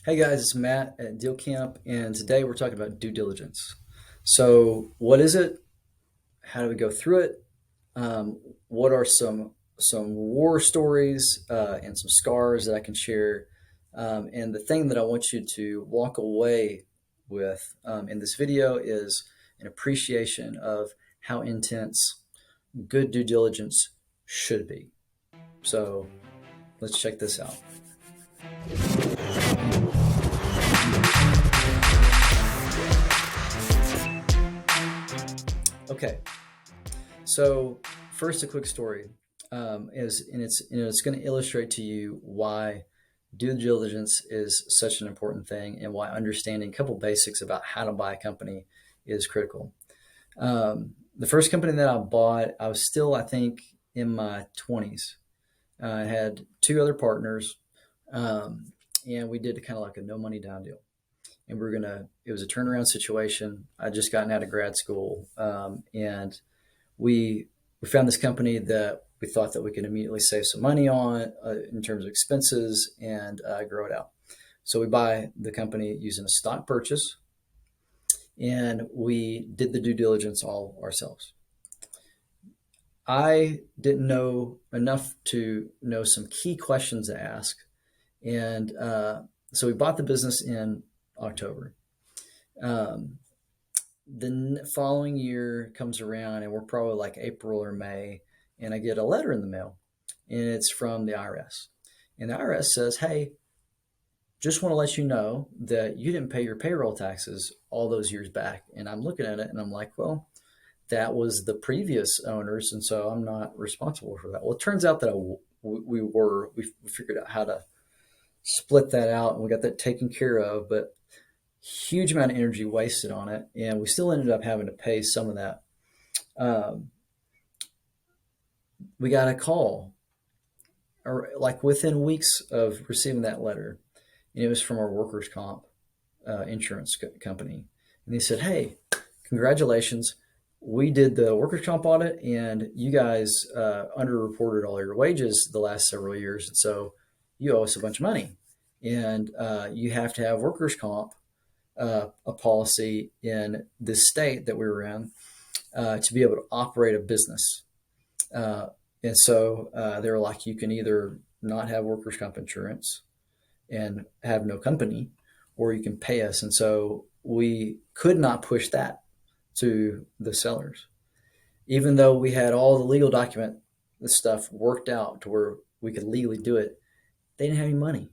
Hey guys, it's Matt at Deal Camp, and today we're talking about due diligence. So, what is it? How do we go through it? What are some war stories and some scars that I can share? And the thing that I want you to walk away with in this video is an appreciation of how intense good due diligence should be. So, let's check this out. Okay, so first, a quick story it's going to illustrate to you why due diligence is such an important thing and why understanding a couple basics about how to buy a company is critical. The first company that I bought, I was still, I think, in my 20s. I had two other partners, and we did kind of like a no money down deal. And it was a turnaround situation. I just gotten out of grad school, and we found this company that we thought that we could immediately save some money on in terms of expenses and grow it out. So we buy the company using a stock purchase, and we did the due diligence all ourselves. I didn't know enough to know some key questions to ask, and so we bought the business in October. The following year comes around, and we're probably like April or May, and I get a letter in the mail, and it's from the IRS. And the IRS says, hey, just want to let you know that you didn't pay your payroll taxes all those years back. And I'm looking at it, and I'm like, well, that was the previous owners, and so I'm not responsible for that. Well, it turns out that we figured out how to split that out, and we got that taken care of, but huge amount of energy wasted on it, and we still ended up having to pay some of that. We got a call, or like within weeks of receiving that letter, and it was from our workers' comp insurance company, and they said, "Hey, congratulations! We did the workers' comp audit, and you guys underreported all your wages the last several years, and so you owe us a bunch of money, and you have to have workers' comp." A policy in this state that we were in to be able to operate a business. And so they were like, you can either not have workers' comp insurance and have no company, or you can pay us. And so we could not push that to the sellers. Even though we had all the legal document, the stuff worked out to where we could legally do it, they didn't have any money.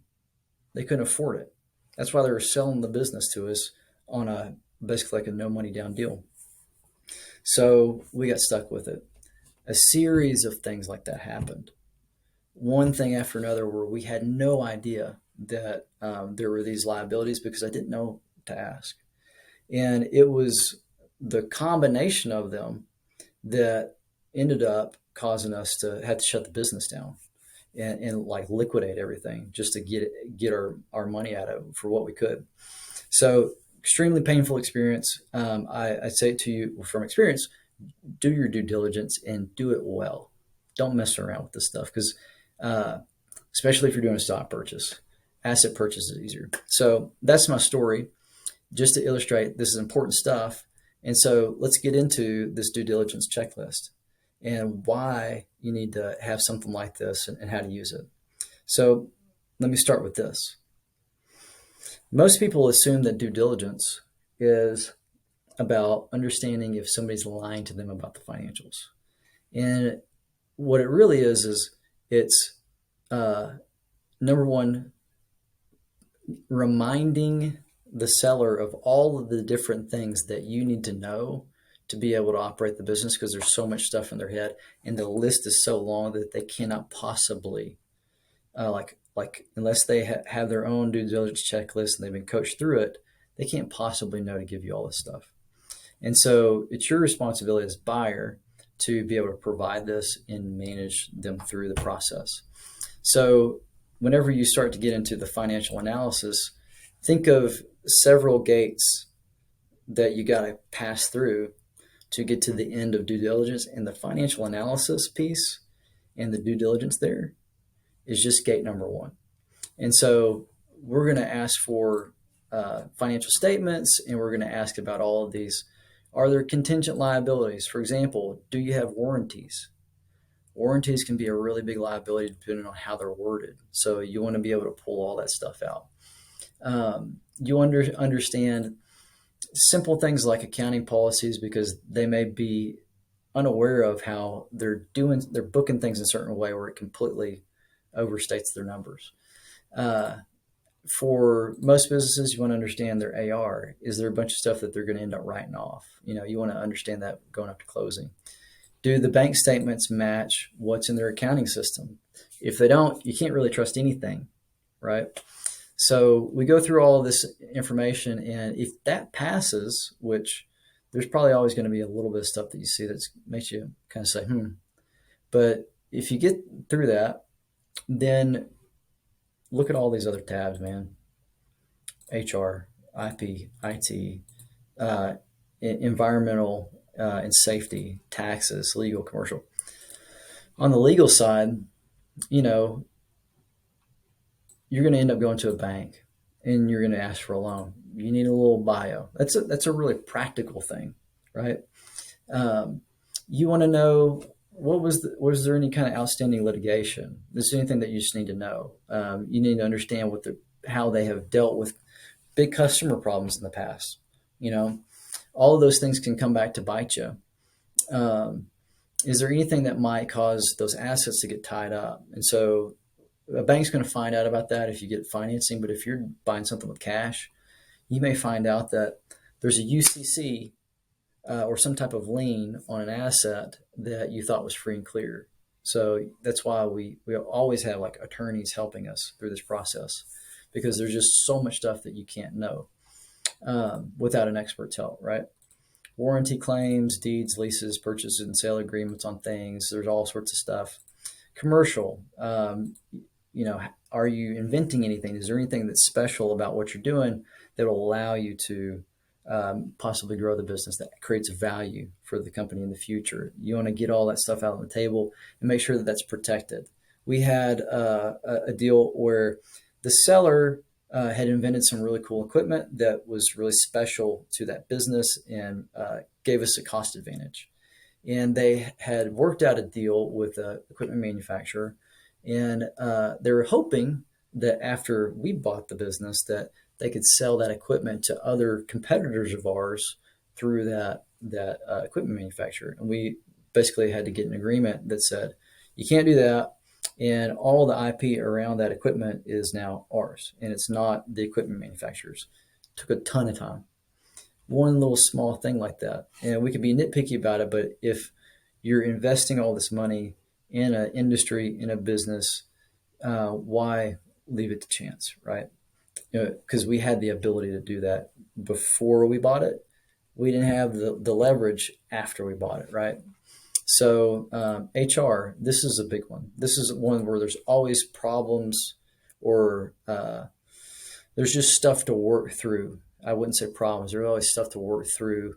They couldn't afford it. That's why they were selling the business to us on basically like a no money down deal. So we got stuck with it. A series of things like that happened. One thing after another where we had no idea that there were these liabilities because I didn't know to ask. And it was the combination of them that ended up causing us to have to shut the business down. And like liquidate everything just to get our money out of it for what we could. So extremely painful experience. I say to you from experience, do your due diligence and do it well. Don't mess around with this stuff because especially if you're doing a stock purchase, asset purchase is easier. So that's my story just to illustrate this is important stuff. And so let's get into this due diligence checklist and why you need to have something like this and how to use it. So let me start with this. Most people assume that due diligence is about understanding if somebody's lying to them about the financials. And what it really is it's number one, reminding the seller of all of the different things that you need to know to be able to operate the business because there's so much stuff in their head and the list is so long that they cannot possibly like unless they have their own due diligence checklist and they've been coached through it, they can't possibly know to give you all this stuff. And so it's your responsibility as buyer to be able to provide this and manage them through the process. So whenever you start to get into the financial analysis, think of several gates that you got to pass through to get to the end of due diligence, and the financial analysis piece and the due diligence there is just gate number one. And so we're going to ask for financial statements, and we're going to ask about all of these. Are there contingent liabilities? For example, do you have warranties? Warranties can be a really big liability depending on how they're worded. So you want to be able to pull all that stuff out. You understand simple things like accounting policies because they may be unaware of how they're booking things in a certain way where it completely overstates their numbers. For most businesses, you want to understand their AR. Is there a bunch of stuff that they're going to end up writing off? You want to understand that going up to closing. Do the bank statements match what's in their accounting system? If they don't, you can't really trust anything, right? So we go through all of this information, and if that passes, which there's probably always going to be a little bit of stuff that you see that makes you kind of say, But if you get through that, then look at all these other tabs, man. HR, IP, IT, environmental and safety, taxes, legal, commercial. On the legal side, you're going to end up going to a bank and you're going to ask for a loan. You need a little bio. That's a really practical thing, right? You want to know was there any kind of outstanding litigation? Is there anything that you just need to know? You need to understand how they have dealt with big customer problems in the past. All of those things can come back to bite you. Is there anything that might cause those assets to get tied up? And so a bank's going to find out about that if you get financing, but if you're buying something with cash, you may find out that there's a UCC or some type of lien on an asset that you thought was free and clear. So that's why we always have like attorneys helping us through this process, because there's just so much stuff that you can't know without an expert's help, right? Warranty claims, deeds, leases, purchase and sale agreements on things. There's all sorts of stuff. Commercial, are you inventing anything? Is there anything that's special about what you're doing that will allow you to possibly grow the business, that creates value for the company in the future? You want to get all that stuff out on the table and make sure that that's protected. We had a deal where the seller had invented some really cool equipment that was really special to that business and gave us a cost advantage. And they had worked out a deal with an equipment manufacturer, and they were hoping that after we bought the business that they could sell that equipment to other competitors of ours through that equipment manufacturer. And we basically had to get an agreement that said, you can't do that. And all the IP around that equipment is now ours, and it's not the equipment manufacturer's. It took a ton of time. One little small thing like that. And we can be nitpicky about it, but if you're investing all this money in an industry, in a business, why leave it to chance, right? Because we had the ability to do that before we bought it. We didn't have the leverage after we bought it, right? So HR, this is a big one. This is one where there's always problems or there's just stuff to work through. I wouldn't say problems. There's always stuff to work through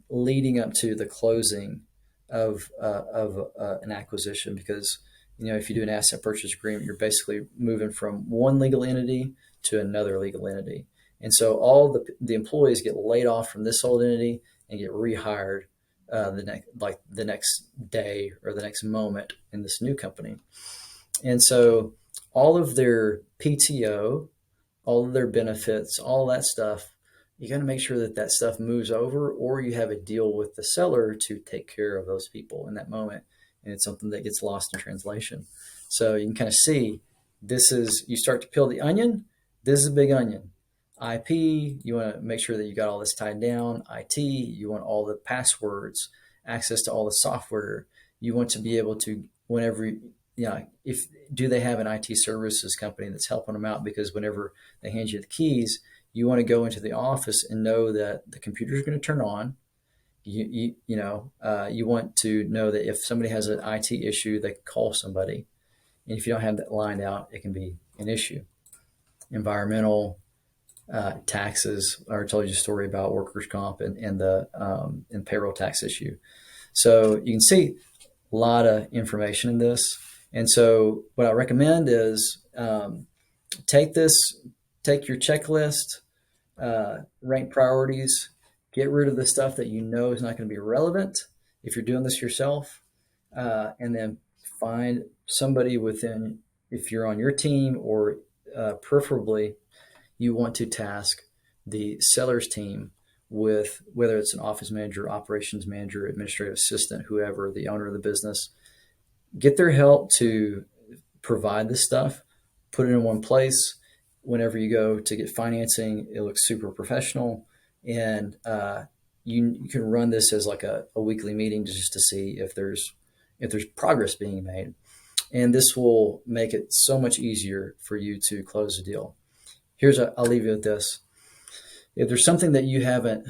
leading up to the closing of an acquisition, because if you do an asset purchase agreement, you're basically moving from one legal entity to another legal entity. And so all the employees get laid off from this old entity and get rehired the next day or the next moment in this new company. And so all of their PTO, all of their benefits, all that stuff, you got to make sure that stuff moves over, or you have a deal with the seller to take care of those people in that moment. And it's something that gets lost in translation. So you can kind of see you start to peel the onion. This is a big onion. IP, you want to make sure that you got all this tied down. IT, you want all the passwords, access to all the software. You want to be able to, whenever, do they have an IT services company that's helping them out? Because whenever they hand you the keys, you want to go into the office and know that the computer is going to turn on. You want to know that if somebody has an IT issue, they can call somebody. And if you don't have that lined out, it can be an issue. Environmental, taxes. I already told you a story about workers' comp and the payroll tax issue. So you can see a lot of information in this. And so what I recommend is take this, take your checklist, rank priorities, get rid of the stuff that you know is not going to be relevant if you're doing this yourself, and then find somebody within, if you're on your team, or preferably you want to task the seller's team with, whether it's an office manager, operations manager, administrative assistant, whoever, the owner of the business, get their help to provide this stuff, put it in one place. Whenever you go to get financing, it looks super professional. And you can run this as like a weekly meeting just to see if there's progress being made. And this will make it so much easier for you to close a deal. I'll leave you with this. If there's something that you haven't,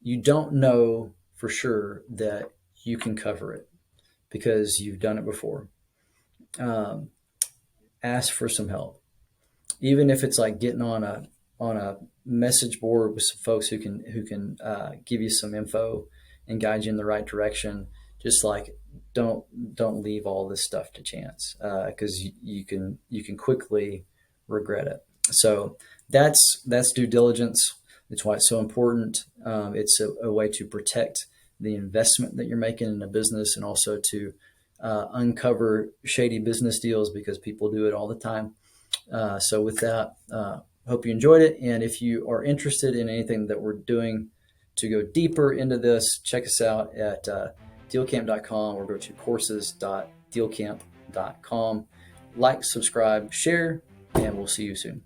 you don't know for sure that you can cover it because you've done it before, ask for some help. Even if it's like getting on a message board with some folks who can give you some info and guide you in the right direction. Just like don't leave all this stuff to chance, because you can quickly regret it. So that's due diligence. It's why it's so important. It's a way to protect the investment that you're making in a business, and also to uncover shady business deals, because people do it all the time. So with that, hope you enjoyed it. And if you are interested in anything that we're doing to go deeper into this, check us out at dealcamp.com, or go to courses.dealcamp.com. Like, subscribe, share, and we'll see you soon.